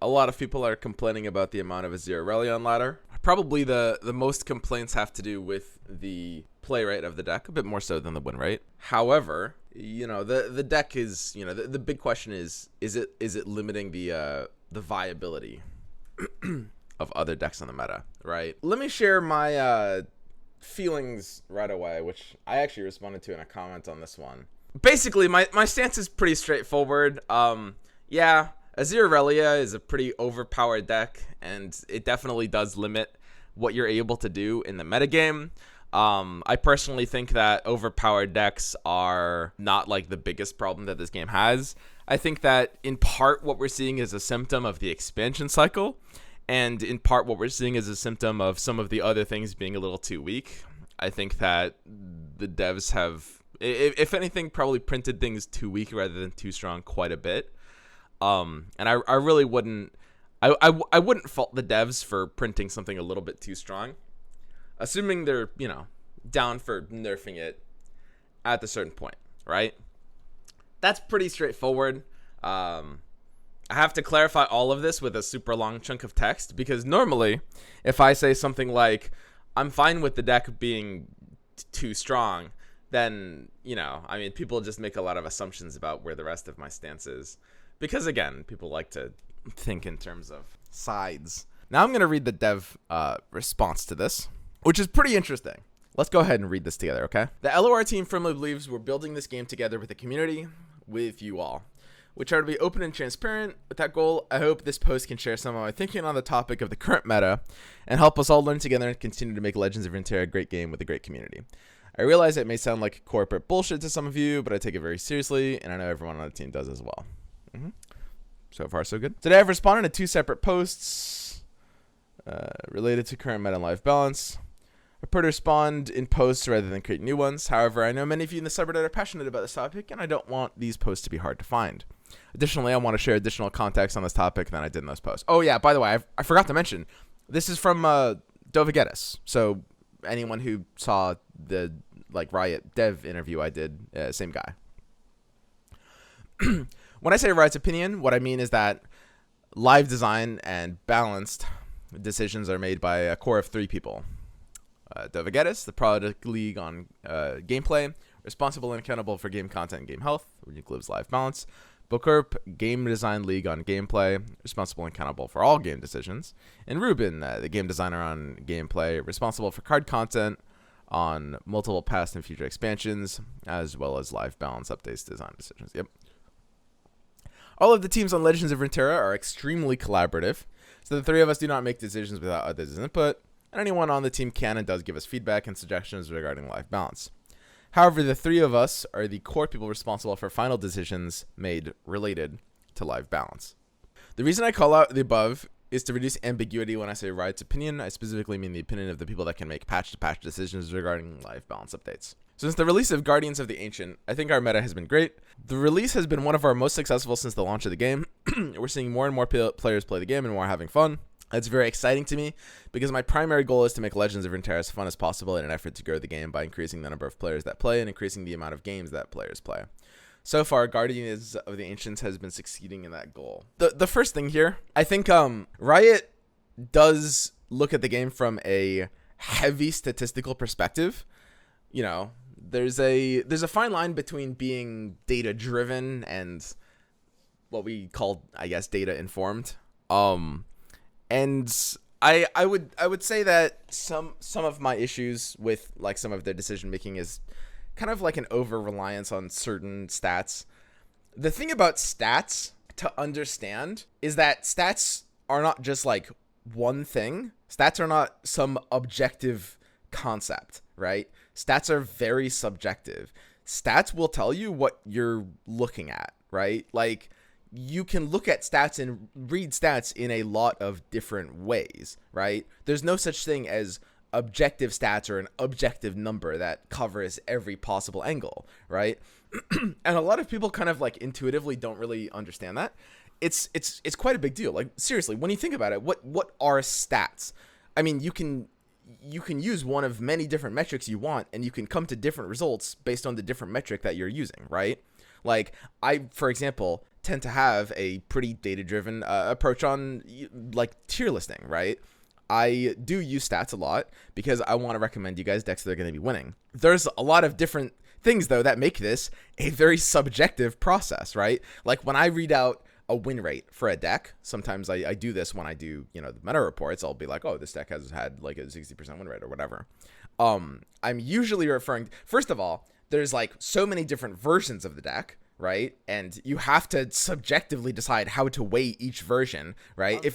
A lot of people are complaining about the amount of Azir Irelia on ladder. Probably the most complaints have to do with the play rate of the deck, a bit more so than the win rate. However, the deck is, the big question is it limiting the viability of other decks on the meta, right? Let me share my feelings right away, which I actually responded to in a comment on this one. Basically, my stance is pretty straightforward. Yeah, Azir Irelia is a pretty overpowered deck, and it definitely does limit what you're able to do in the metagame. I personally think that overpowered decks are not like the biggest problem that this game has. I think that in part what we're seeing is a symptom of the expansion cycle, and in part what we're seeing is a symptom of some of the other things being a little too weak. I think that the devs have, if anything, probably printed things too weak rather than too strong quite a bit. And I really wouldn't, I wouldn't fault the devs for printing something a little bit too strong, assuming they're, down for nerfing it at a certain point, right? That's pretty straightforward. I have to clarify all of this with a super long chunk of text, because normally if I say something like, I'm fine with the deck being too strong, then, people just make a lot of assumptions about where the rest of my stance is. Because, again, people like to think in terms of sides. Now I'm going to read the dev response to this, which is pretty interesting. Let's go ahead and read this together, okay? The LoR team firmly believes we're building this game together with the community, with you all. We try to be open and transparent. With that goal, I hope this post can share some of my thinking on the topic of the current meta and help us all learn together and continue to make Legends of Runeterra a great game with a great community. I realize it may sound like corporate bullshit to some of you, but I take it very seriously, and I know everyone on the team does as well. So far, so good. Today, I've responded to 2 separate posts related to current meta and life balance. I prefer to respond in posts rather than create new ones. However, I know many of you in the subreddit are passionate about this topic, and I don't want these posts to be hard to find. Additionally, I want to share additional context on this topic than I did in those posts. Oh yeah, by the way, I forgot to mention, this is from Dovagetis. So anyone who saw the Riot dev interview I did, same guy. When I say Riot's opinion, what I mean is that live design and balanced decisions are made by a core of 3 people. Dovagetis, the product league on gameplay, responsible and accountable for game content and game health, which includes live balance. Bokurp, game design league on gameplay, responsible and accountable for all game decisions. And Ruben, the game designer on gameplay, responsible for card content on multiple past and future expansions, as well as live balance updates, design decisions. Yep. All of the teams on Legends of Runeterra are extremely collaborative, so the 3 of us do not make decisions without others' input, and anyone on the team can and does give us feedback and suggestions regarding life balance. However, the 3 of us are the core people responsible for final decisions made related to life balance. The reason I call out the above is to reduce ambiguity when I say Riot's opinion. I specifically mean the opinion of the people that can make patch-to-patch decisions regarding life balance updates. Since the release of Guardians of the Ancient, I think our meta has been great. The release has been one of our most successful since the launch of the game. We're seeing more and more players play the game and more having fun. That's very exciting to me, because my primary goal is to make Legends of Runeterra as fun as possible in an effort to grow the game by increasing the number of players that play and increasing the amount of games that players play. So far, Guardians of the Ancients has been succeeding in that goal. The first thing here, I think Riot does look at the game from a heavy statistical perspective. There's a fine line between being data driven and what we call, I guess, data informed. And I would say that some of my issues with some of their decision making is kind of like an over reliance on certain stats. The thing about stats to understand is that stats are not just one thing. Stats are not some objective concept, right? Stats are very subjective. Stats will tell you what you're looking at, right? You can look at stats and read stats in a lot of different ways, right? There's no such thing as objective stats or an objective number that covers every possible angle, right? And a lot of people kind of intuitively don't really understand that. It's quite a big deal. Seriously, when you think about it, what are stats? I mean, you can use one of many different metrics you want, and you can come to different results based on the different metric that you're using, right? I, for example, tend to have a pretty data-driven approach on like tier listing, right? I do use stats a lot because I want to recommend you guys decks that are going to be winning. There's a lot of different things, though, that make this a very subjective process, right? Like when I read out a win rate for a deck, sometimes I do this when I do, the meta reports. I'll be like, oh, this deck has had like a 60% win rate or whatever. I'm usually referring, first of all, there's like so many different versions of the deck, right? And you have to subjectively decide how to weigh each version, right? If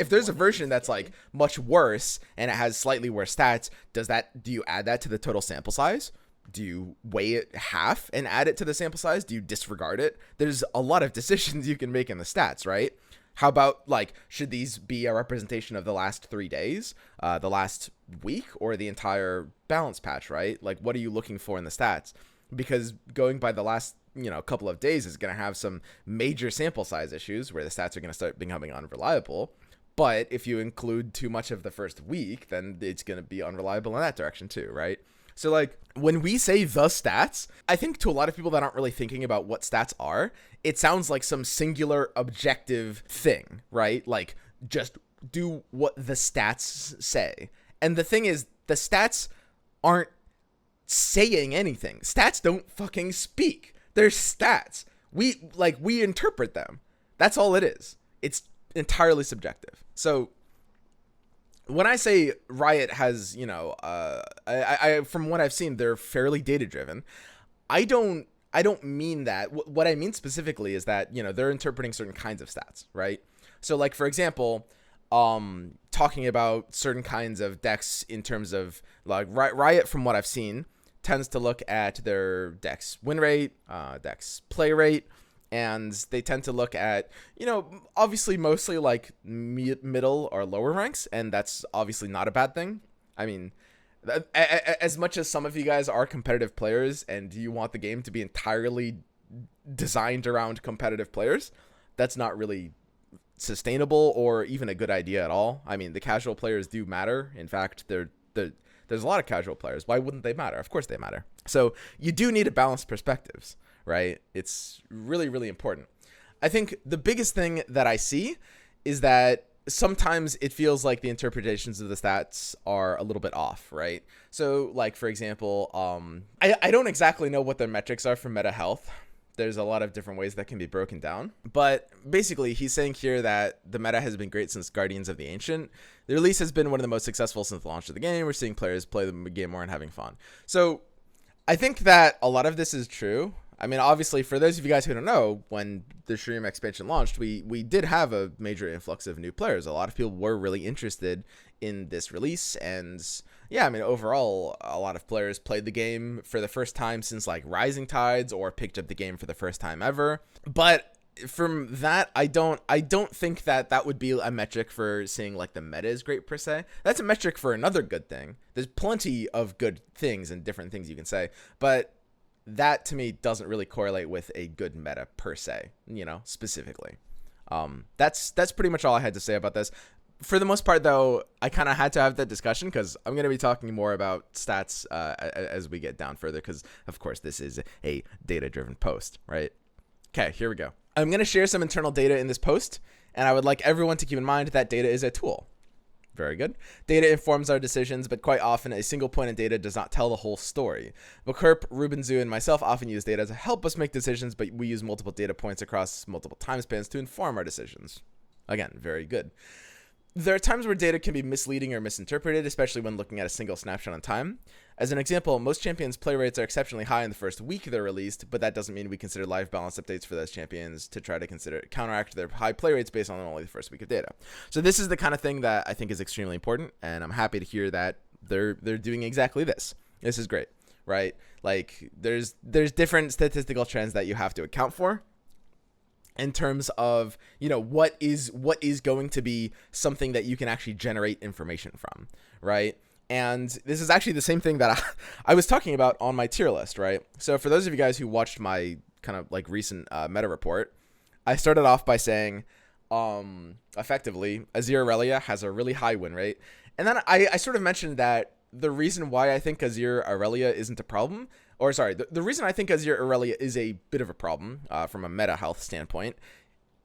there's a version that's like much worse and it has slightly worse stats, do you add that to the total sample size? Do you weigh it half and add it to the sample size? Do you disregard it? There's a lot of decisions you can make in the stats, right? How about, like, should these be a representation of the last 3 days, the last week, or the entire balance patch, right? Like, what are you looking for in the stats? Because going by the last, couple of days is going to have some major sample size issues where the stats are going to start becoming unreliable. But if you include too much of the first week, then it's going to be unreliable in that direction too, right? So, like, when we say the stats, I think to a lot of people that aren't really thinking about what stats are, it sounds like some singular objective thing, right? Like, just do what the stats say. And the thing is, the stats aren't saying anything. Stats don't fucking speak. They're stats. We interpret them. That's all it is. It's entirely subjective. So when I say Riot has, I from what I've seen, they're fairly data driven. I don't mean that. What I mean specifically is that, they're interpreting certain kinds of stats, right? So, like, for example, talking about certain kinds of decks in terms of, like, Riot, from what I've seen, tends to look at their deck's win rate, deck's play rate, and they tend to look at, obviously mostly like middle or lower ranks, and that's obviously not a bad thing. I mean, as much as some of you guys are competitive players and you want the game to be entirely designed around competitive players, that's not really sustainable or even a good idea at all. I mean, the casual players do matter. In fact, there's a lot of casual players. Why wouldn't they matter? Of course they matter. So you do need to balance perspectives, right? It's really, really important. I think the biggest thing that I see is that sometimes it feels like the interpretations of the stats are a little bit off, right? So, like, for example, I don't exactly know what their metrics are for meta health. There's a lot of different ways that can be broken down. But basically, he's saying here that the meta has been great since Guardians of the Ancient. The release has been one of the most successful since the launch of the game. We're seeing players play the game more and having fun. So I think that a lot of this is true. I mean, obviously, for those of you guys who don't know, when the Shroom expansion launched, we did have a major influx of new players. A lot of people were really interested in this release, and yeah, I mean, overall, a lot of players played the game for the first time since, like, Rising Tides, or picked up the game for the first time ever. But from that, I don't think that would be a metric for saying, like, the meta is great per se. That's a metric for another good thing. There's plenty of good things and different things you can say, but that to me doesn't really correlate with a good meta per se, specifically. That's pretty much all I had to say about this. For the most part, though, I kind of had to have that discussion because I'm going to be talking more about stats as we get down further, because, of course, this is a data-driven post, right? Okay, here we go. I'm going to share some internal data in this post, and I would like everyone to keep in mind that data is a tool. Very good. Data informs our decisions, but quite often a single point of data does not tell the whole story. Bokurp, Rubenzu, and myself often use data to help us make decisions, but we use multiple data points across multiple time spans to inform our decisions. Again, very good. There are times where data can be misleading or misinterpreted, especially when looking at a single snapshot in time. As an example, most champions' play rates are exceptionally high in the first week they're released, but that doesn't mean we consider live balance updates for those champions to try to counteract their high play rates based on only the first week of data. So this is the kind of thing that I think is extremely important, and I'm happy to hear that they're doing exactly this. This is great, right? Like, there's different statistical trends that you have to account for in terms of, what is going to be something that you can actually generate information from, right? And this is actually the same thing that I was talking about on my tier list, right? So for those of you guys who watched my kind of like recent meta report, I started off by saying, effectively, Azir Irelia has a really high win rate. And then I sort of mentioned that the reason why I think Azir Irelia isn't a problem or sorry, the reason I think Azir Irelia is a bit of a problem from a meta health standpoint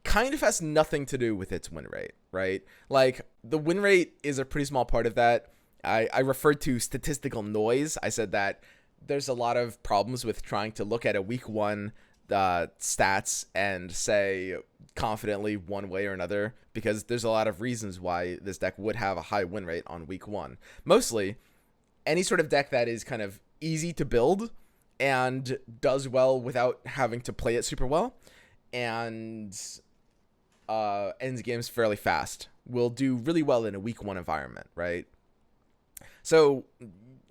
kind of has nothing to do with its win rate, right? Like, the win rate is a pretty small part of that. I referred to statistical noise. I said that there's a lot of problems with trying to look at a week 1 stats and say confidently one way or another, because there's a lot of reasons why this deck would have a high win rate on week 1. Mostly, any sort of deck that is kind of easy to build and does well without having to play it super well and ends games fairly fast will do really well in a week 1 environment, right? So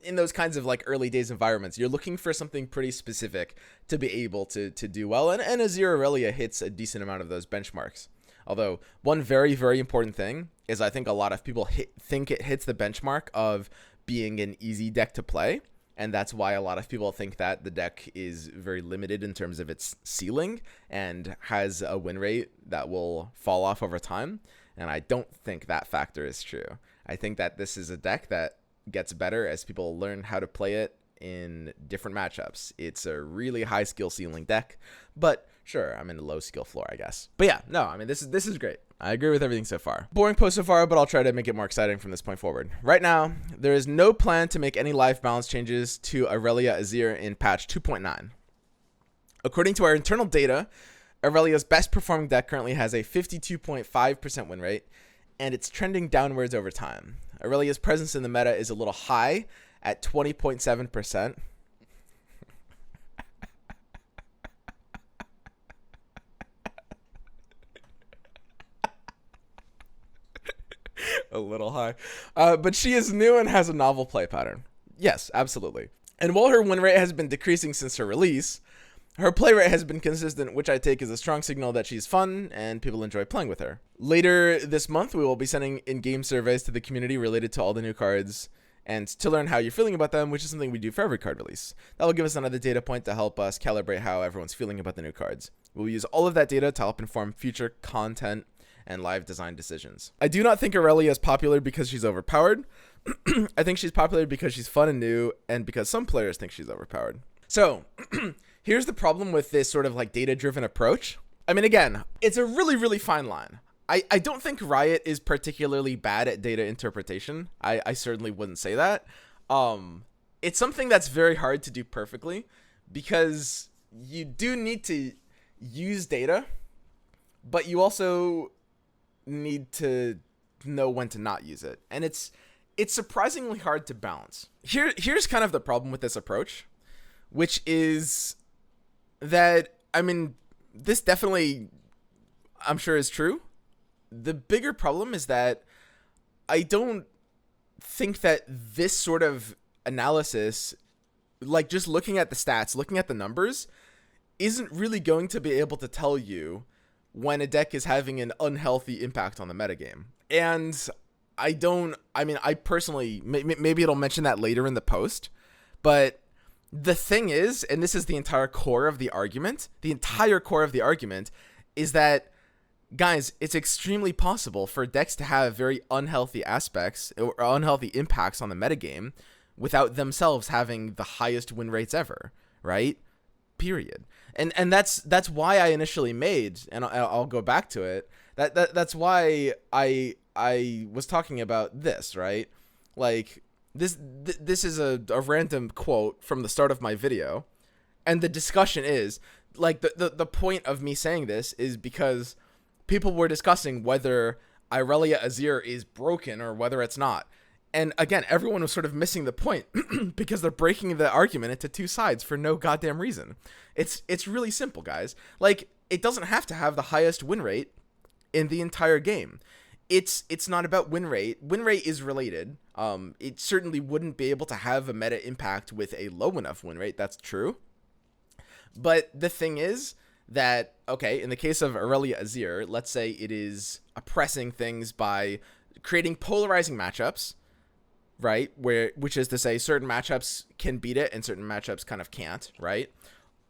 in those kinds of like early days environments, you're looking for something pretty specific to be able to do well. And Azir Irelia hits a decent amount of those benchmarks. Although one very, very important thing is I think a lot of people think it hits the benchmark of being an easy deck to play. And that's why a lot of people think that the deck is very limited in terms of its ceiling and has a win rate that will fall off over time. And I don't think that factor is true. I think that this is a deck that gets better as people learn how to play it in different matchups. It's a really high skill ceiling deck, but sure, I'm in a low skill floor, I guess. But yeah, no, I mean, this is great. I agree with everything so far. Boring post so far, but I'll try to make it more exciting from this point forward. Right now, there is no plan to make any life balance changes to Irelia Azir in patch 2.9. According to our internal data, Irelia's best performing deck currently has a 52.5% win rate, and it's trending downwards over time. Irelia's presence in the meta is a little high at 20.7%. A little high. But she is new and has a novel play pattern. Yes, absolutely. And while her win rate has been decreasing since her release, her play rate has been consistent, which I take as a strong signal that she's fun and people enjoy playing with her. Later this month, we will be sending in-game surveys to the community related to all the new cards and to learn how you're feeling about them, which is something we do for every card release. That will give us another data point to help us calibrate how everyone's feeling about the new cards. We'll use all of that data to help inform future content and live design decisions. I do not think Irelia is popular because she's overpowered. I think she's popular because she's fun and new, and because some players think she's overpowered. So, here's the problem with this sort of like data-driven approach. I mean, again, it's a really, really fine line. I don't think Riot is particularly bad at data interpretation. I certainly wouldn't say that. It's something that's very hard to do perfectly because you do need to use data, but you also need to know when to not use it. And it's surprisingly hard to balance. Here's kind of the problem with this approach, which is that, I mean, this definitely, I'm sure, is true. The bigger problem is that I don't think that this sort of analysis, like just looking at the stats, looking at the numbers, isn't really going to be able to tell you when a deck is having an unhealthy impact on the metagame. And I personally, maybe it'll mention that later in the post, but the thing is, and this is the entire core of the argument, is that, guys, it's extremely possible for decks to have very unhealthy aspects or unhealthy impacts on the metagame without themselves having the highest win rates ever, right? Period. And that's why I initially made, and I'll go back to it, that's why I was talking about this, right? Like, this is a random quote from the start of my video, and the discussion is, like, the point of me saying this is because people were discussing whether Irelia Azir is broken or whether it's not. And again, everyone was sort of missing the point because they're breaking the argument into two sides for no goddamn reason. It's really simple, guys. Like, it doesn't have to have the highest win rate in the entire game. It's not about win rate. Win rate is related. It certainly wouldn't be able to have a meta impact with a low enough win rate. That's true. But the thing is that, okay, in the case of Irelia Azir, let's say it is oppressing things by creating polarizing matchups, right? Which is to say certain matchups can beat it and certain matchups kind of can't, right?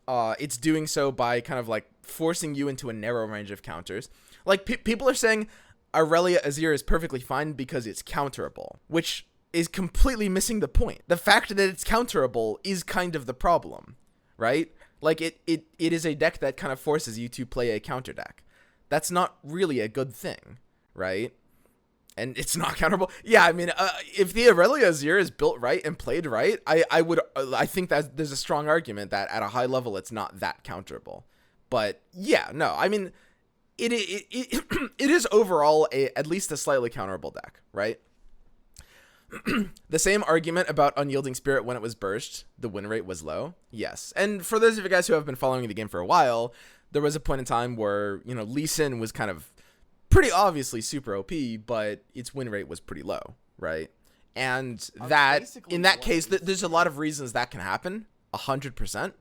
It's doing so by kind of like forcing you into a narrow range of counters. Like, people are saying Irelia Azir is perfectly fine because it's counterable, which is completely missing the point. The fact that it's counterable is kind of the problem, right? Like it is a deck that kind of forces you to play a counter deck. That's not really a good thing, right? And it's not counterable. Yeah, I mean, if the Irelia Azir is built right and played right, I think that there's a strong argument that at a high level it's not that counterable. But yeah, no, I mean, it is overall at least a slightly counterable deck, right? The same argument about Unyielding Spirit when it was burst, the win rate was low. Yes. And for those of you guys who have been following the game for a while, there was a point in time where, you know, Lee Sin was kind of pretty obviously super OP, but its win rate was pretty low, right? And that, in that case, there's a lot of reasons that can happen, 100%.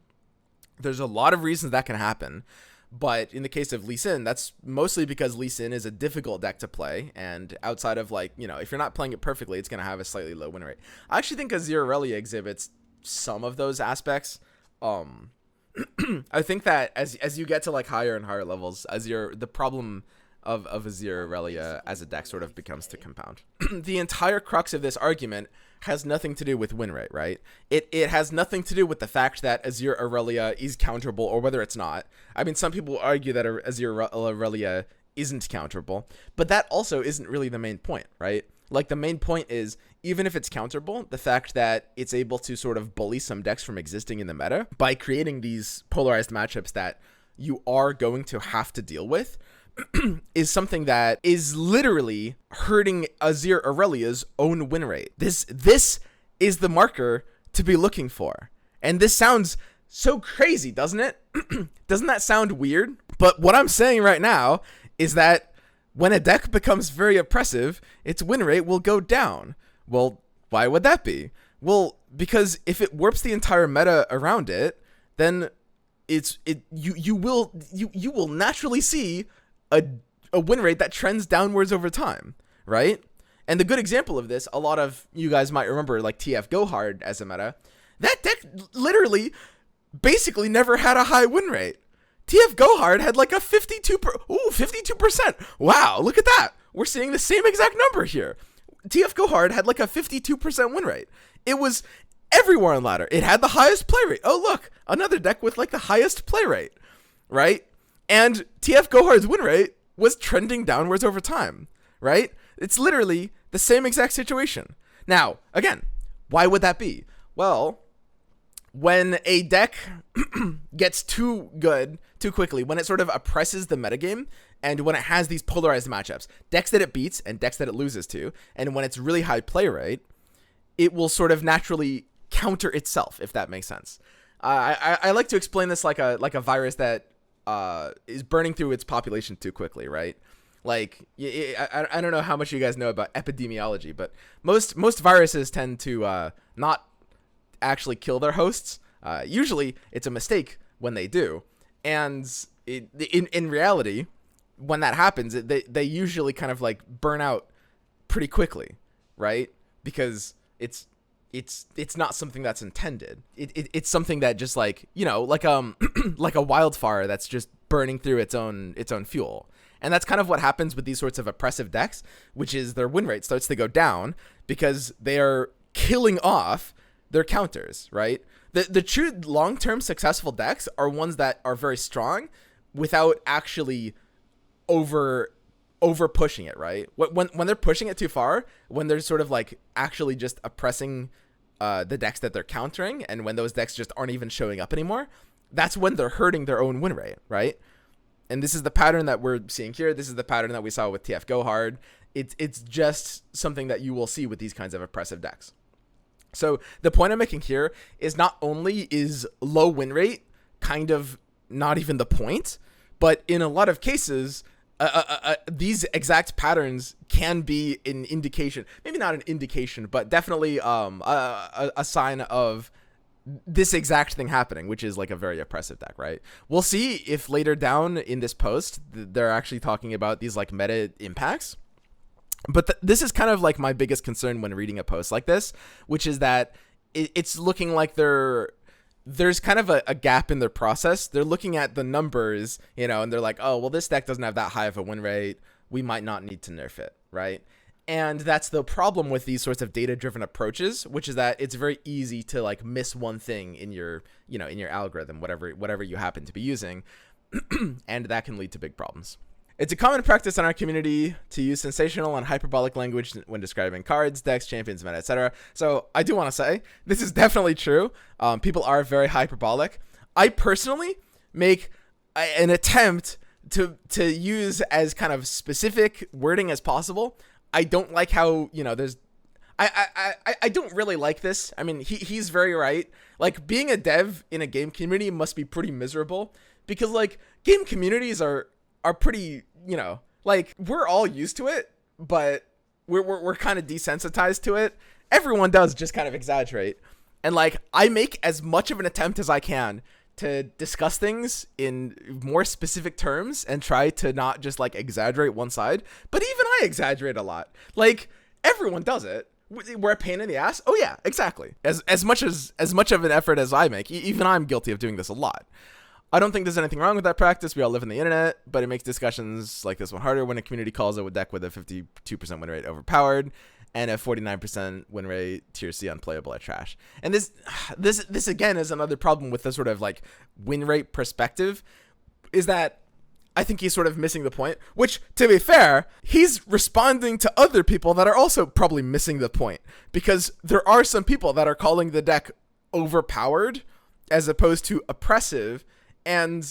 There's a lot of reasons that can happen. But in the case of Lee Sin, that's mostly because Lee Sin is a difficult deck to play. And outside of, like, you know, if you're not playing it perfectly, it's going to have a slightly low win rate. I actually think Azir Irelia exhibits some of those aspects. I think that as you get to, like, higher and higher levels, the problem of Azir Irelia as a deck sort of becomes to compound. The entire crux of this argument has nothing to do with win rate, right? It has nothing to do with the fact that Azir Irelia is counterable or whether it's not. I mean, some people argue that Azir Irelia isn't counterable, but that also isn't really the main point, right? Like, the main point is, even if it's counterable, the fact that it's able to sort of bully some decks from existing in the meta by creating these polarized matchups that you are going to have to deal with is something that is literally hurting Azir Irelia's own win rate. This is the marker to be looking for. And this sounds so crazy, doesn't it? Doesn't that sound weird? But what I'm saying right now is that when a deck becomes very oppressive, its win rate will go down. Well, why would that be? Well, because if it warps the entire meta around it, then you will naturally see a win rate that trends downwards over time, right? And the good example of this, a lot of you guys might remember, like, TF Go Hard as a meta. That deck literally basically never had a high win rate. TF Go Hard had like a 52%. Wow, look at that. We're seeing the same exact number here. TF Go Hard had like a 52% win rate. It was everywhere on ladder. It had the highest play rate. Oh, look, another deck with like the highest play rate, right? And TF Go Hard's win rate was trending downwards over time, right? It's literally the same exact situation. Now, again, why would that be? Well, when a deck gets too good too quickly, when it sort of oppresses the metagame, and when it has these polarized matchups, decks that it beats and decks that it loses to, and when it's really high play rate, it will sort of naturally counter itself, if that makes sense. I like to explain this like a virus that is burning through its population too quickly, right? Like, I don't know how much you guys know about epidemiology, but most viruses tend to not actually kill their hosts. Usually, it's a mistake when they do, and in reality, when that happens, they usually kind of like burn out pretty quickly, right? Because it's not something that's intended. It's something that just, like, you know, like like a wildfire that's just burning through its own fuel. And that's kind of what happens with these sorts of oppressive decks, which is their win rate starts to go down because they are killing off their counters, right? The true long-term successful decks are ones that are very strong without actually over pushing it, right? When they're pushing it too far, when they're sort of like actually just oppressing the decks that they're countering, and when those decks just aren't even showing up anymore, that's when they're hurting their own win rate, right? And this is the pattern that we're seeing here. This is the pattern that we saw with TF Go Hard. It's just something that you will see with these kinds of oppressive decks. So the point I'm making here is not only is low win rate kind of not even the point, but in a lot of cases, these exact patterns can be an indication, maybe not an indication, but definitely a sign of this exact thing happening, which is like a very oppressive deck, right? We'll see if later down in this post, they're actually talking about these like meta impacts. But this is kind of like my biggest concern when reading a post like this, which is that it's looking like there's kind of a gap in their process. They're looking at the numbers, you know, and they're like, oh, well, this deck doesn't have that high of a win rate. We might not need to nerf it, right? And that's the problem with these sorts of data-driven approaches, which is that it's very easy to like miss one thing in your, in your algorithm, whatever you happen to be using, and that can lead to big problems. It's a common practice in our community to use sensational and hyperbolic language when describing cards, decks, champions, meta, etc. So I do want to say this is definitely true. People are very hyperbolic. I personally make an attempt to use as kind of specific wording as possible. I don't like how, there's I don't really like this. I mean, he's very right. Like, being a dev in a game community must be pretty miserable, because like game communities are pretty, like, we're all used to it, but we're kind of desensitized to it. Everyone does just kind of exaggerate. And like, I make as much of an attempt as I can to discuss things in more specific terms and try to not just like exaggerate one side, but even I exaggerate a lot. Like, everyone does it. We're a pain in the ass. Oh yeah, exactly. As much of an effort as I make, even I'm guilty of doing this a lot. I don't think there's anything wrong with that practice. We all live on the internet, but it makes discussions like this one harder when a community calls a deck with a 52% win rate overpowered and a 49% win rate tier C unplayable or trash. And this again is another problem with the sort of like win rate perspective, is that I think he's sort of missing the point, which, to be fair, he's responding to other people that are also probably missing the point, because there are some people that are calling the deck overpowered as opposed to oppressive. And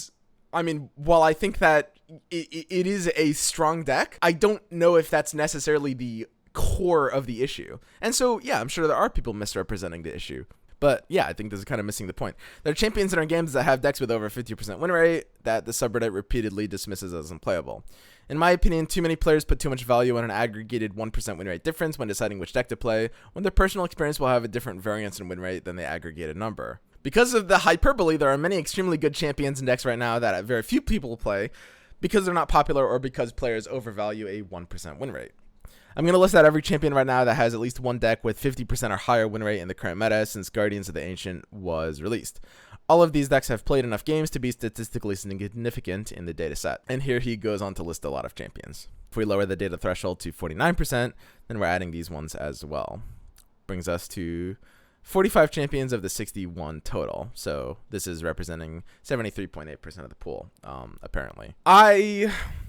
I mean, while I think that it is a strong deck, I don't know if that's necessarily the core of the issue. And so, yeah, I'm sure there are people misrepresenting the issue. But yeah, I think this is kind of missing the point. There are champions in our games that have decks with over 50% win rate that the subreddit repeatedly dismisses as unplayable. In my opinion, too many players put too much value on an aggregated 1% win rate difference when deciding which deck to play, when their personal experience will have a different variance in win rate than the aggregated number. Because of the hyperbole, there are many extremely good champions and decks right now that very few people play because they're not popular or because players overvalue a 1% win rate. I'm going to list out every champion right now that has at least one deck with 50% or higher win rate in the current meta since Guardians of the Ancient was released. All of these decks have played enough games to be statistically significant in the dataset. And here he goes on to list a lot of champions. If we lower the data threshold to 49%, then we're adding these ones as well. Brings us to 45 champions of the 61 total. So this is representing 73.8% of the pool, apparently.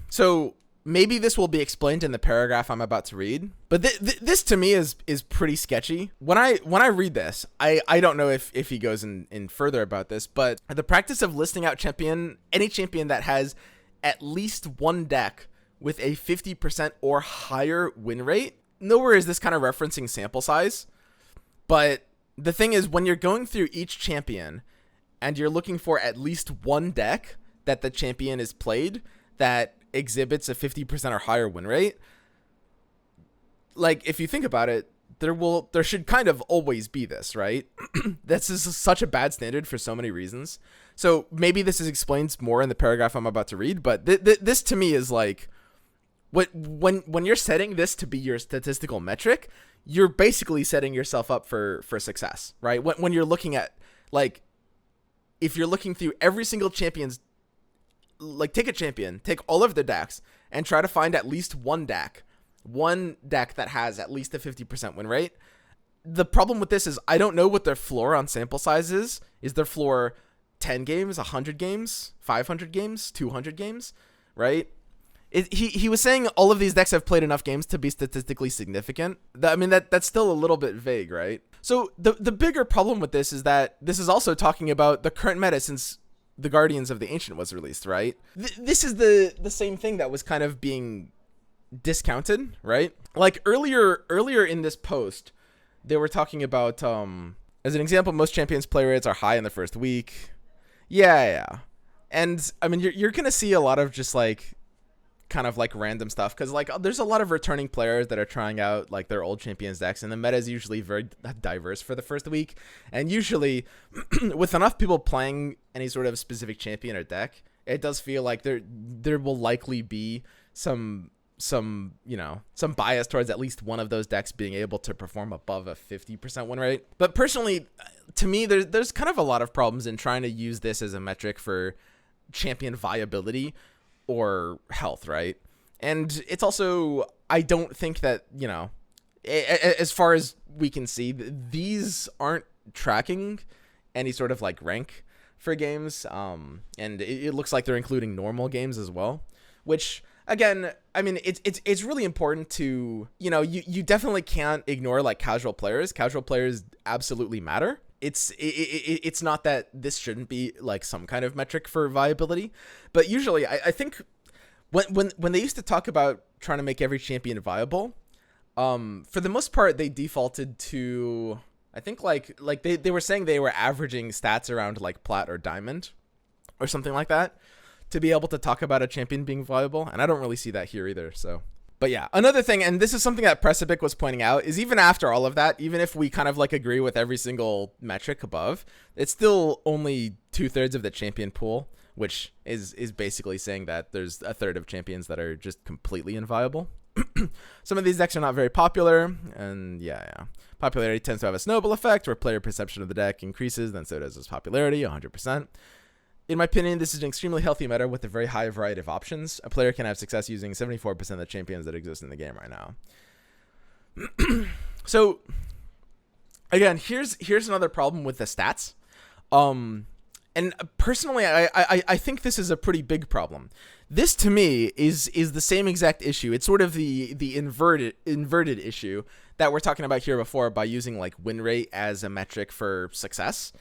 So maybe this will be explained in the paragraph I'm about to read, but this to me is pretty sketchy. When I read this, I don't know if he goes in further about this, but the practice of listing out any champion that has at least one deck with a 50% or higher win rate, nowhere is this kind of referencing sample size. But the thing is, when you're going through each champion and you're looking for at least one deck that the champion is played that exhibits a 50% or higher win rate, like, if you think about it, there should kind of always be this, right? This is such a bad standard for so many reasons. So maybe this is explained more in the paragraph I'm about to read, but this to me is like, when you're setting this to be your statistical metric, you're basically setting yourself up for success, right? When you're looking at, like, if you're looking through every single champion's, like, take a champion, take all of their decks, and try to find at least one deck that has at least a 50% win rate. The problem with this is I don't know what their floor on sample size is. Is their floor 10 games, 100 games, 500 games, 200 games, right? He was saying all of these decks have played enough games to be statistically significant. I mean, that's still a little bit vague, right? So the bigger problem with this is that this is also talking about the current meta since the Guardians of the Ancient was released, right? This is the same thing that was kind of being discounted, right? Like, earlier in this post, they were talking about, as an example, most champions play rates are high in the first week. Yeah. And I mean, you're going to see a lot of just like kind of like random stuff, because like there's a lot of returning players that are trying out like their old champions decks, and the meta is usually very diverse for the first week, and usually with enough people playing any sort of specific champion or deck, it does feel like there will likely be some bias towards at least one of those decks being able to perform above a 50% win rate. But personally, to me, there's kind of a lot of problems in trying to use this as a metric for champion viability or health, right? And it's also, I don't think that, you know, as far as we can see, these aren't tracking any sort of like rank for games. And it looks like they're including normal games as well, which again, I mean, it's really important to, you know, you definitely can't ignore like casual players. Casual players absolutely matter. It's not that this shouldn't be like some kind of metric for viability, but usually I think when they used to talk about trying to make every champion viable, for the most part they defaulted to, I think like they were saying they were averaging stats around like plat or diamond or something like that to be able to talk about a champion being viable, and I don't really see that here either. So, but yeah, another thing, and this is something that Precipic was pointing out, is even after all of that, even if we kind of like agree with every single metric above, it's still only 2/3 of the champion pool, which is basically saying that there's a third of champions that are just completely inviable. Some of these decks are not very popular, and yeah. Popularity tends to have a snowball effect where player perception of the deck increases, then so does its popularity, 100%. In my opinion, this is an extremely healthy meta with a very high variety of options. A player can have success using 74% of the champions that exist in the game right now. So, again, here's another problem with the stats. And personally, I think this is a pretty big problem. This, to me, is the same exact issue. It's sort of the inverted issue that we're talking about here before by using like win rate as a metric for success.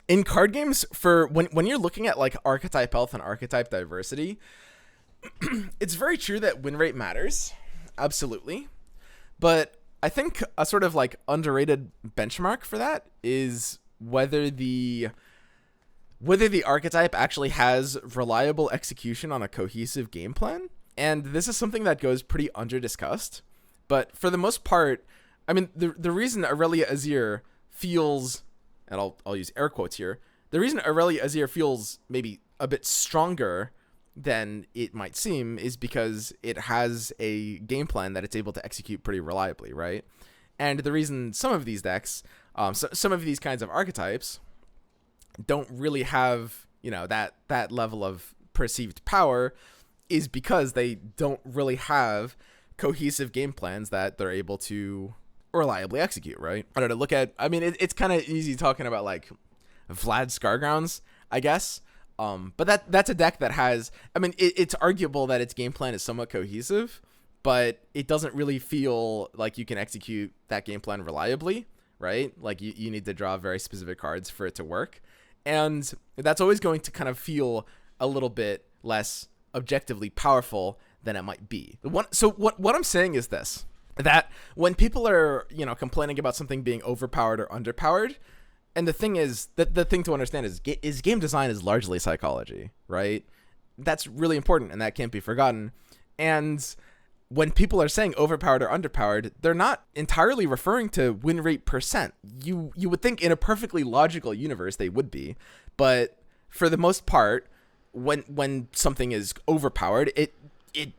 In card games, for when you're looking at like archetype health and archetype diversity, it's very true that win rate matters, absolutely. But I think a sort of like underrated benchmark for that is whether the archetype actually has reliable execution on a cohesive game plan. And this is something that goes pretty under-discussed. But for the most part, I mean, the reason Irelia Azir feels, and I'll use air quotes here, the reason Irelia Azir feels maybe a bit stronger than it might seem is because it has a game plan that it's able to execute pretty reliably, right? And the reason some of these decks, some of these kinds of archetypes don't really have, you know, that level of perceived power is because they don't really have cohesive game plans that they're able to reliably execute, right? I don't know, look at, I mean, it's kind of easy talking about like Vlad Scargrounds, I guess. But that's a deck that has, I mean, it's arguable that its game plan is somewhat cohesive, but it doesn't really feel like you can execute that game plan reliably, right? Like you need to draw very specific cards for it to work. And that's always going to kind of feel a little bit less objectively powerful than it might be. So what I'm saying is this, that when people are, you know, complaining about something being overpowered or underpowered, and the thing is, that the thing to understand is game design is largely psychology, right? That's really important, and that can't be forgotten. And when people are saying overpowered or underpowered, they're not entirely referring to win rate percent. You would think in a perfectly logical universe they would be, but for the most part, when something is overpowered, it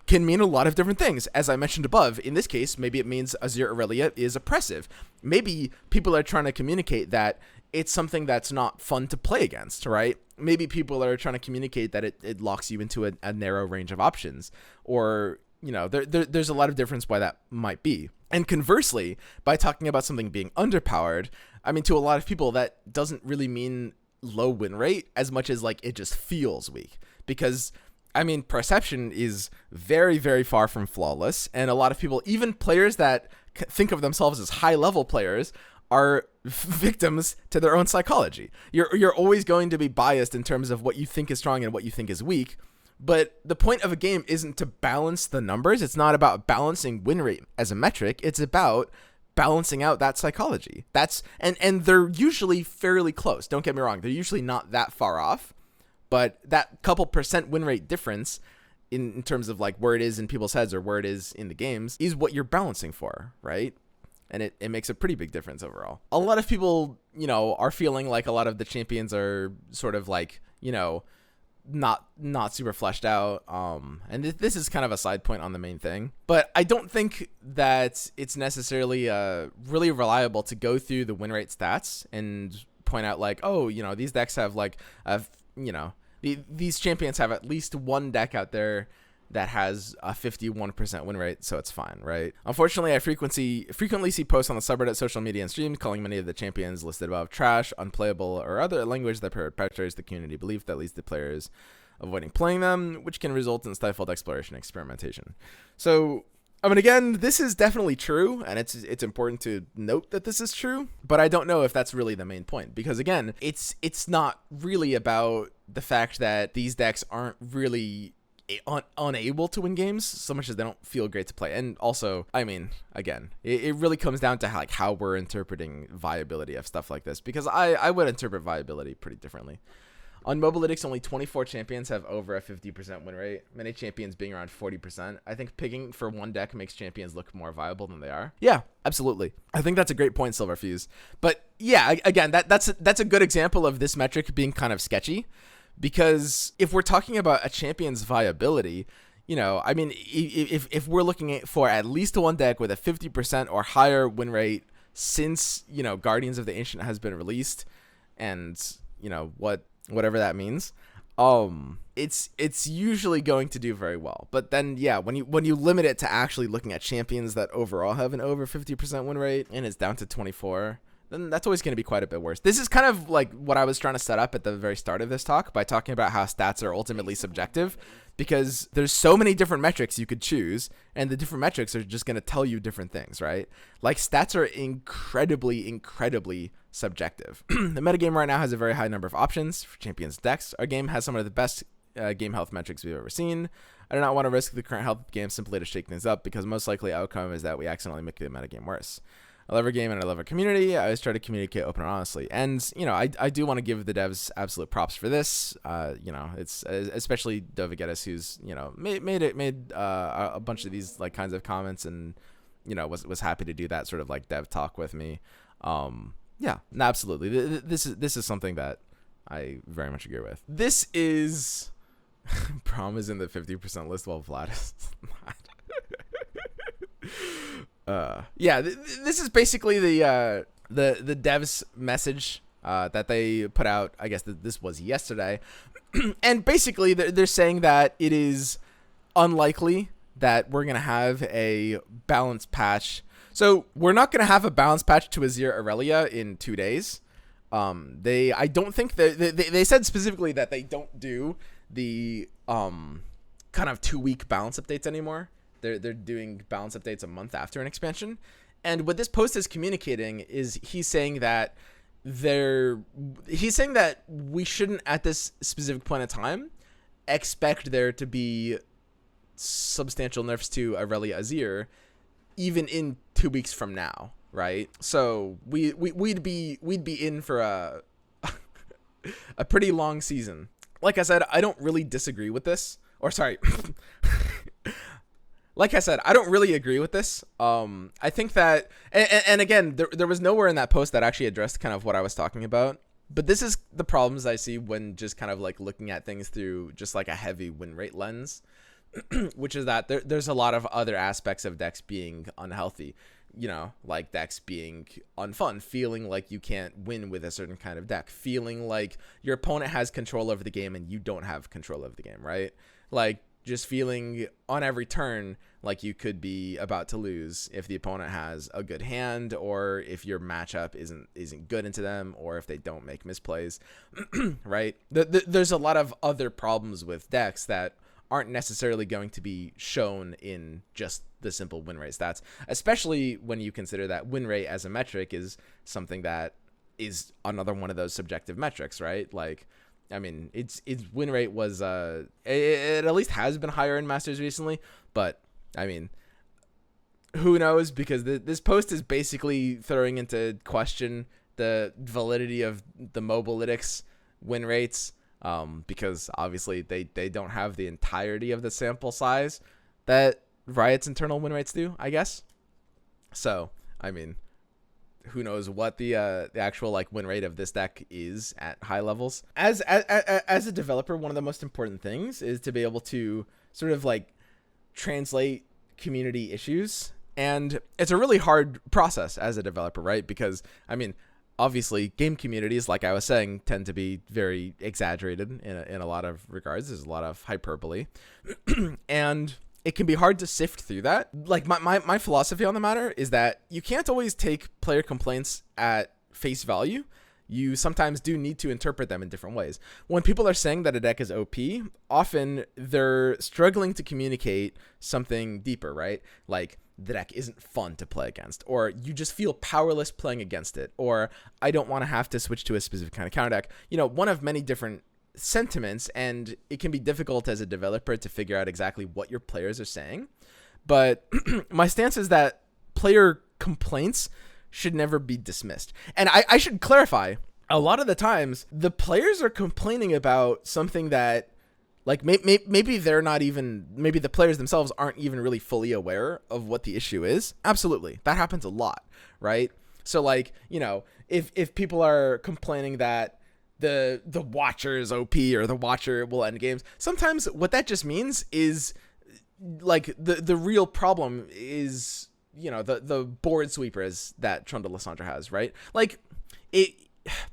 can mean a lot of different things. As I mentioned above, in this case, maybe it means Azir Irelia is oppressive. Maybe people are trying to communicate that it's something that's not fun to play against, right? Maybe people are trying to communicate that it locks you into a narrow range of options, or, you know, there's a lot of difference why that might be. And conversely, by talking about something being underpowered, I mean, to a lot of people, that doesn't really mean low win rate as much as like it just feels weak, because I mean, perception is very, very far from flawless, and a lot of people, even players that think of themselves as high-level players, are victims to their own psychology. You're always going to be biased in terms of what you think is strong and what you think is weak, but the point of a game isn't to balance the numbers. It's not about balancing win rate as a metric. It's about balancing out that psychology. And they're usually fairly close. Don't get me wrong. They're usually not that far off. But that couple percent win rate difference in terms of like where it is in people's heads or where it is in the games is what you're balancing for, right? And it makes a pretty big difference overall. A lot of people, you know, are feeling like a lot of the champions are sort of like, you know, not super fleshed out. And this is kind of a side point on the main thing. But I don't think that it's necessarily really reliable to go through the win rate stats and point out like, oh, you know, these decks have like, you know, these champions have at least one deck out there that has a 51% win rate, so it's fine, right? Unfortunately, I frequently see posts on the subreddit, social media, and streams calling many of the champions listed above trash, unplayable, or other language that perpetuates the community belief that leads to players avoiding playing them, which can result in stifled exploration and experimentation. So, I mean, again, this is definitely true, and it's important to note that this is true, but I don't know if that's really the main point, because again, it's not really about the fact that these decks aren't really unable to win games so much as they don't feel great to play. And also, I mean, again, it really comes down to like how we're interpreting viability of stuff like this, because I would interpret viability pretty differently. On Mobalytics, only 24 champions have over a 50% win rate, many champions being around 40%. I think picking for one deck makes champions look more viable than they are. Yeah, absolutely. I think that's a great point, Silverfuse. But yeah, again, that's a good example of this metric being kind of sketchy. Because if we're talking about a champion's viability, you know, I mean, if we're looking for at least one deck with a 50% or higher win rate since, you know, Guardians of the Ancient has been released, and, you know, whatever that means, it's usually going to do very well. But then, yeah, when you limit it to actually looking at champions that overall have an over 50% win rate and it's down to 24, then that's always going to be quite a bit worse. This is kind of like what I was trying to set up at the very start of this talk by talking about how stats are ultimately subjective, because there's so many different metrics you could choose, and the different metrics are just going to tell you different things, right? Like, stats are incredibly subjective. The metagame right now has a very high number of options for champions decks. Our game has some of the best game health metrics we've ever seen. I do not want to risk the current health of the game simply to shake things up, because most likely outcome is that we accidentally make the metagame worse. I love our game and I love our community. I always try to communicate open and honestly. And, you know, I do want to give the devs absolute props for this. You know, it's especially Dovigetis, who's, you know, made a bunch of these like kinds of comments, and, you know, was happy to do that sort of like dev talk with me. Yeah, absolutely. This is something that I very much agree with. This is Prom is in the 50% list while Vlad is not. Yeah, this is basically the devs message that they put out. I guess this was yesterday, and basically they're saying that it is unlikely that we're gonna have a balance patch. So we're not gonna have a balance patch to Azir Irelia in 2 days. I don't think that they said specifically that they don't do the kind of 2-week balance updates anymore. They're doing balance updates a month after an expansion. And what this post is communicating is he's saying that we shouldn't, at this specific point in time, expect there to be substantial nerfs to Irelia Azir even in 2 weeks from now, right? So we'd be in for a a pretty long season. Like I said, I don't really disagree with this. Or sorry. Like I said, I don't really agree with this. I think that, and again, there was nowhere in that post that actually addressed kind of what I was talking about. But this is the problems I see when just kind of like looking at things through just like a heavy win rate lens, which is that there's a lot of other aspects of decks being unhealthy. You know, like decks being unfun, feeling like you can't win with a certain kind of deck, feeling like your opponent has control over the game and you don't have control of the game, right? Like, just feeling on every turn like you could be about to lose if the opponent has a good hand, or if your matchup isn't good into them, or if they don't make misplays, right? There's a lot of other problems with decks that aren't necessarily going to be shown in just the simple win rate stats, especially when you consider that win rate as a metric is something that is another one of those subjective metrics, right? Like, I mean, its win rate was it at least has been higher in Masters recently, but I mean, who knows? Because this post is basically throwing into question the validity of the Mobalytics win rates, because obviously they don't have the entirety of the sample size that Riot's internal win rates do, I guess. So, I mean, who knows what the actual like win rate of this deck is at high levels. As a developer, one of the most important things is to be able to sort of like translate community issues, and it's a really hard process as a developer, right? Because I mean, obviously game communities, like I was saying, tend to be very exaggerated in a lot of regards. There's a lot of hyperbole. And it can be hard to sift through that. Like my philosophy on the matter is that you can't always take player complaints at face value. You sometimes do need to interpret them in different ways. When people are saying that a deck is OP, often they're struggling to communicate something deeper, right? Like, the deck isn't fun to play against, or you just feel powerless playing against it, or I don't want to have to switch to a specific kind of counter deck. You know, one of many different sentiments, and it can be difficult as a developer to figure out exactly what your players are saying. But my stance is that player complaints should never be dismissed. And I should clarify, a lot of the times the players are complaining about something that, like, maybe they're not even, maybe the players themselves aren't even really fully aware of what the issue is. Absolutely. That happens a lot, right? So, like, you know, if people are complaining that the Watcher is OP or the Watcher will end games, sometimes what that just means is, like, the real problem is, you know, the board sweepers that Trundle Lysandra has, right? Like,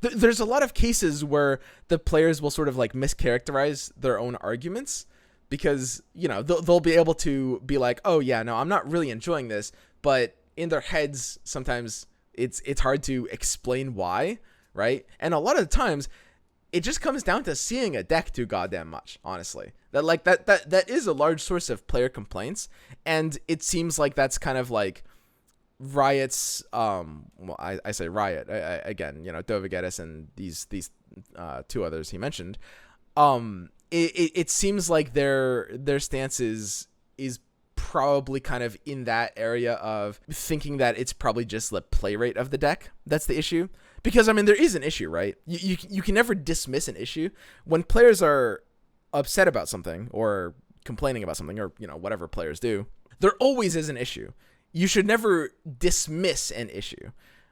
there's a lot of cases where the players will sort of like mischaracterize their own arguments because, you know, they'll be able to be like, oh yeah, no, I'm not really enjoying this, but in their heads sometimes it's hard to explain why, right? And a lot of the times it just comes down to seeing a deck too goddamn much, honestly. That is a large source of player complaints, and it seems like that's kind of like Riot's, well, I say Riot, again, you know, Dovagedis and these two others he mentioned. It seems like their stance is probably kind of in that area of thinking that it's probably just the play rate of the deck that's the issue. Because, I mean, there is an issue, right? You can never dismiss an issue. When players are upset about something or complaining about something, or, you know, whatever players do, there always is an issue. You should never dismiss an issue,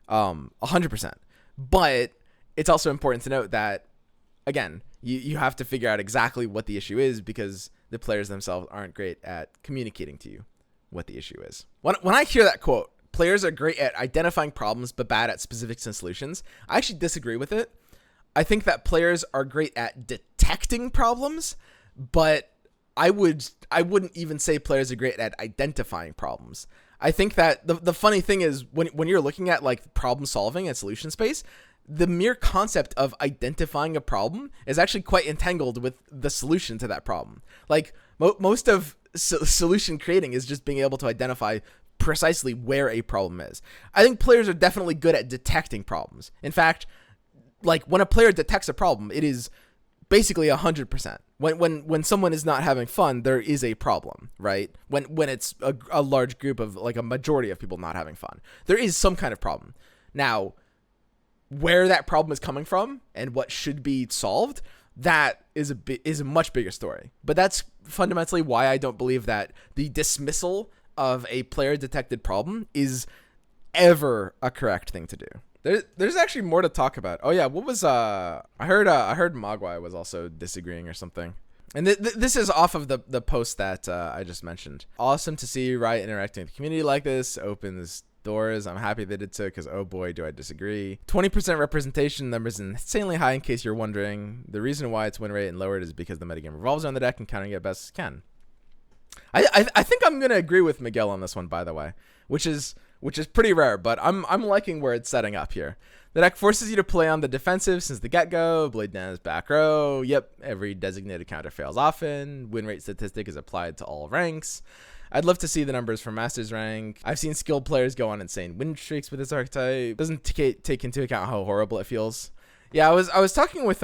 100%. But it's also important to note that, again, you have to figure out exactly what the issue is, because the players themselves aren't great at communicating to you what the issue is. When I hear that quote, players are great at identifying problems but bad at specifics and solutions, I actually disagree with it. I think that players are great at detecting problems, but I wouldn't even say players are great at identifying problems. I think that the funny thing is when you're looking at like problem solving and solution space, the mere concept of identifying a problem is actually quite entangled with the solution to that problem. Like most of solution creating is just being able to identify precisely where a problem is. I think players are definitely good at detecting problems. In fact, like when a player detects a problem, it is basically 100%. When someone is not having fun, there is a problem, right? When it's a large group of, like, a majority of people not having fun, there is some kind of problem. Now, where that problem is coming from and what should be solved, that is a much bigger story. But that's fundamentally why I don't believe that the dismissal of a player detected problem is ever a correct thing to do. There's actually more to talk about. Oh yeah, what was I heard Mogwai was also disagreeing or something. And this is off of the post that I just mentioned. Awesome to see Riot interacting with the community like this. Opens doors. I'm happy they did so, because oh boy, do I disagree. 20% representation numbers insanely high, in case you're wondering. The reason why its win rate and lowered is because the metagame revolves around the deck and countering it best as can. I think I'm gonna agree with Miguel on this one, by the way, which is pretty rare, but I'm liking where it's setting up here. The deck forces you to play on the defensive since the get-go. Blade Dance back row. Yep, every designated counter fails often. Win rate statistic is applied to all ranks. I'd love to see the numbers for Master's rank. I've seen skilled players go on insane win streaks with this archetype. Doesn't take into account how horrible it feels. Yeah, I was talking with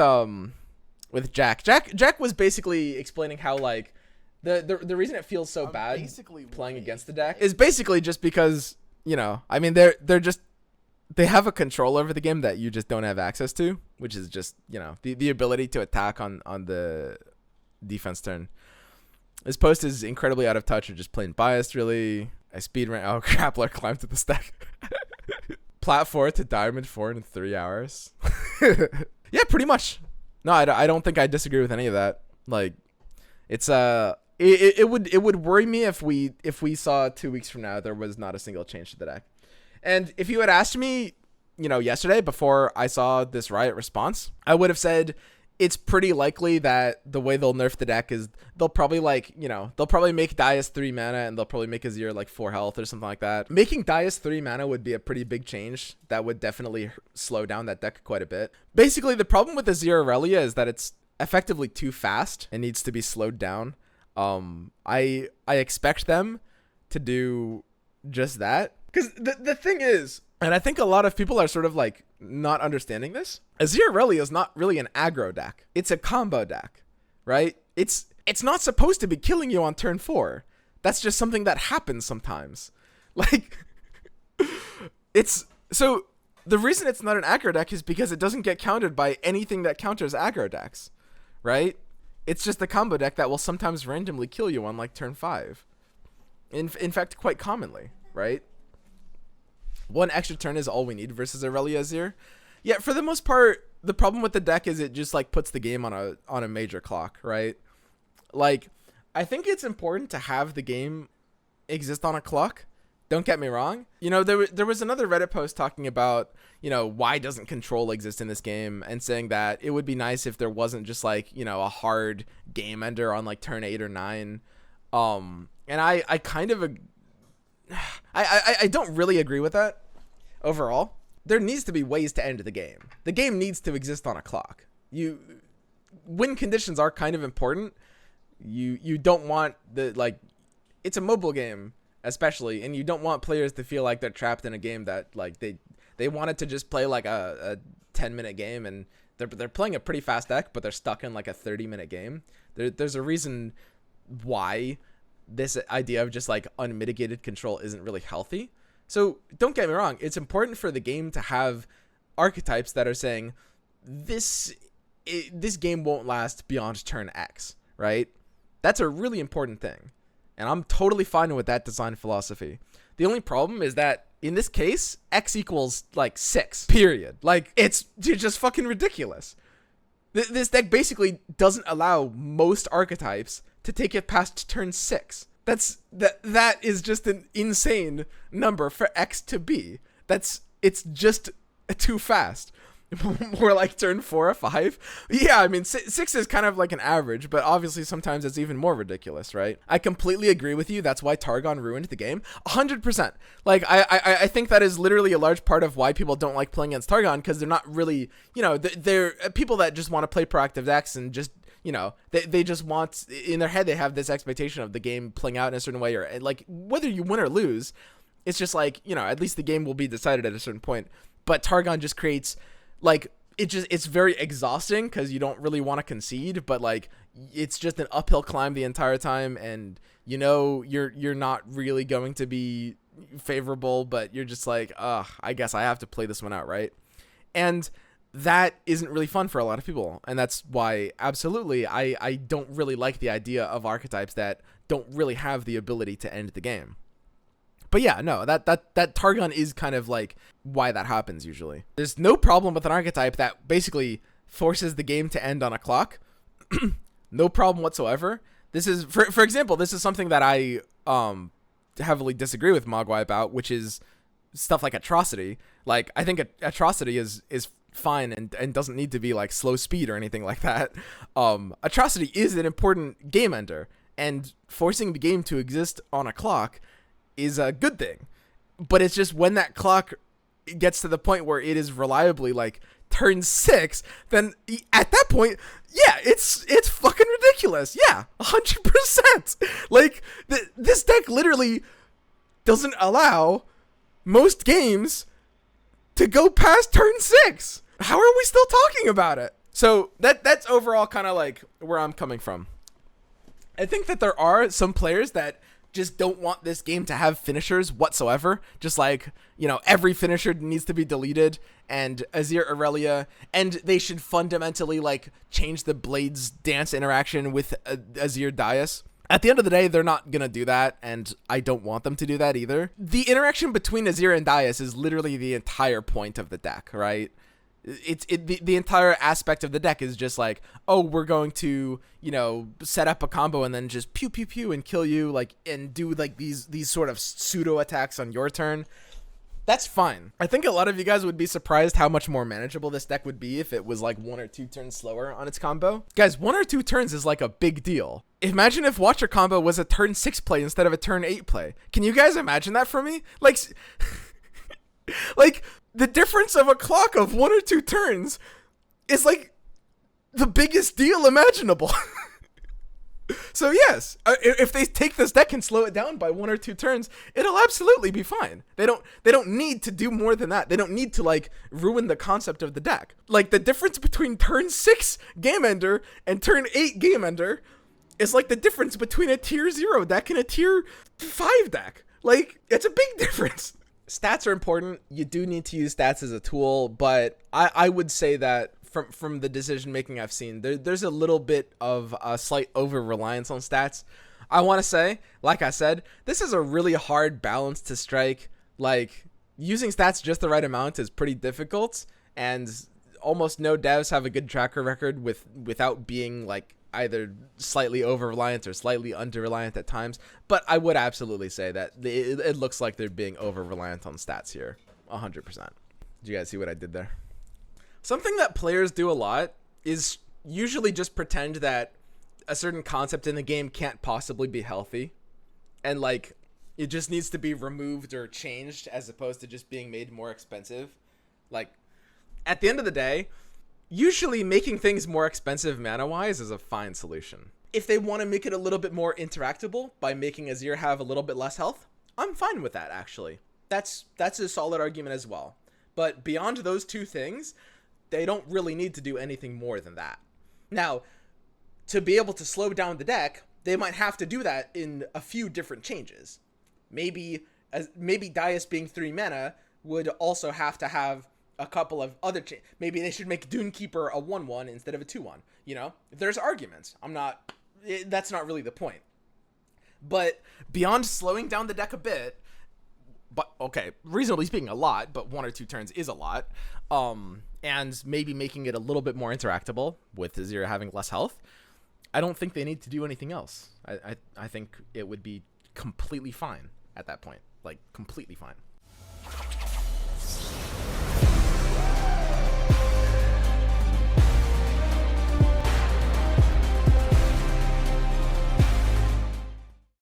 Jack. Jack was basically explaining how, like, the reason it feels so bad playing against the deck is basically just because, you know, I mean, they have a control over the game that you just don't have access to, which is just, you know, the ability to attack on the defense turn. This post is incredibly out of touch or just plain biased, really. I speed ran. Oh, Grappler climbed to the stack. Plat 4 to Diamond 4 in 3 hours. Yeah, pretty much. No, I don't think I disagree with any of that. Like, it's it would worry me if we saw 2 weeks from now there was not a single change to the deck. And if you had asked me, yesterday before I saw this Riot response, I would have said it's pretty likely that the way they'll nerf the deck is they'll probably they'll probably make Dais 3 mana and they'll probably make Azir like 4 health or something like that. Making Dais 3 mana would be a pretty big change. That would definitely slow down that deck quite a bit. Basically, the problem with Azir Irelia is that it's effectively too fast and needs to be slowed down. I expect them to do just that. Because the thing is, and I think a lot of people are sort of like not understanding this, Azir Irelia is not really an aggro deck. It's a combo deck, right? It's not supposed to be killing you on turn 4. That's just something that happens sometimes. Like, so the reason it's not an aggro deck is because it doesn't get countered by anything that counters aggro decks, right? It's just a combo deck that will sometimes randomly kill you on like turn 5. In fact, quite commonly, right? 1 extra turn is all we need versus Irelia Azir. Yeah, for the most part, the problem with the deck is it just like puts the game on a major clock, right? Like, I think it's important to have the game exist on a clock. Don't get me wrong. There was another Reddit post talking about, why doesn't control exist in this game, and saying that it would be nice if there wasn't just like, a hard game ender on like turn 8 or 9. And I kind of I don't really agree with that. Overall, there needs to be ways to end the game. The game needs to exist on a clock. Win conditions are kind of important. You don't want it's a mobile game especially, and you don't want players to feel like they're trapped in a game that like they wanted to just play like a 10-minute game, and they're playing a pretty fast deck, but they're stuck in like a 30-minute game. There's a reason why this idea of just like unmitigated control isn't really healthy. So don't get me wrong, it's important for the game to have archetypes that are saying this game won't last beyond turn X, right? That's a really important thing, and I'm totally fine with that design philosophy. The only problem is that in this case, X equals like 6, period. Like, it's just fucking ridiculous. This deck basically doesn't allow most archetypes to take it past turn 6. That is just an insane number for X to be. It's just too fast. More like turn 4 or 5. Yeah, I mean 6 is kind of like an average, but obviously sometimes it's even more ridiculous, right? I completely agree with you. That's why Targon ruined the game 100%. Like I think that is literally a large part of why people don't like playing against Targon, because they're not really, they're people that just want to play proactive decks and just, they just want, in their head, they have this expectation of the game playing out in a certain way, or like whether you win or lose, it's just like, at least the game will be decided at a certain point. But Targon just creates, like, it's very exhausting because you don't really want to concede, but like it's just an uphill climb the entire time, and you're not really going to be favorable, but you're just like, I guess I have to play this one out, right? And that isn't really fun for a lot of people, and that's why absolutely I don't really like the idea of archetypes that don't really have the ability to end the game. But yeah, no, that Targon is kind of like why that happens usually. There's no problem with an archetype that basically forces the game to end on a clock. No problem whatsoever. This is, for example, this is something that I heavily disagree with Mogwai about, which is stuff like Atrocity. Like, I think Atrocity is fine and doesn't need to be like slow speed or anything like that. Atrocity is an important game ender, and forcing the game to exist on a clock is a good thing. But it's just when that clock gets to the point where it is reliably like turn 6, then at that point, yeah, it's fucking ridiculous. Yeah, 100%. Like, this deck literally doesn't allow most games to go past turn 6. How are we still talking about it? So that's overall kind of like where I'm coming from. I think that there are some players that just don't want this game to have finishers whatsoever. Just like, every finisher needs to be deleted, and Azir Irelia, and they should fundamentally like change the Blades dance interaction with Azir Dais. At the end of the day, they're not gonna do that, and I don't want them to do that either. The interaction between Azir and Dais is literally the entire point of the deck, right? The entire aspect of the deck is just like, oh, we're going to, set up a combo and then just pew pew pew and kill you, like, and do like these sort of pseudo attacks on your turn. That's fine. I think a lot of you guys would be surprised how much more manageable this deck would be if it was like 1 or 2 turns slower on its combo. Guys, 1 or 2 turns is like a big deal. Imagine if Watcher combo was a turn 6 play instead of a turn 8 play. Can you guys imagine that for me? Like, like the difference of a clock of 1 or 2 turns is like the biggest deal imaginable. So yes, if they take this deck and slow it down by 1 or 2 turns, it'll absolutely be fine. They don't need to do more than that. They don't need to like ruin the concept of the deck. Like the difference between turn 6 game ender and turn 8 game ender is like the difference between a tier 0 deck and a tier 5 deck. Like it's a big difference. Stats are important. You do need to use stats as a tool, but I would say that from the decision making I've seen, there's a little bit of a slight over reliance on stats. I want to say, like I said, this is a really hard balance to strike. Like using stats just the right amount is pretty difficult, and almost no devs have a good tracker record without being like either slightly over reliant or slightly under reliant at times. But I would absolutely say that it looks like they're being over reliant on stats here, 100%. Did you guys see what I did there? Something that players do a lot is usually just pretend that a certain concept in the game can't possibly be healthy, and like it just needs to be removed or changed as opposed to just being made more expensive. Like at the end of the day, usually making things more expensive mana-wise is a fine solution. If they want to make it a little bit more interactable by making Azir have a little bit less health, I'm fine with that actually. That's a solid argument as well. But beyond those two things, they don't really need to do anything more than that. Now, to be able to slow down the deck, they might have to do that in a few different changes. Maybe Dais being 3 mana would also have to have a couple of other changes. Maybe they should make Dunekeeper a 1/1 instead of a 2/1. You know, there's arguments. That's not really the point. But beyond slowing down the deck a bit, but okay, reasonably speaking, a lot, but 1 or 2 turns is a lot. And maybe making it a little bit more interactable with Azir having less health. I don't think they need to do anything else. I think it would be completely fine at that point. Like, completely fine.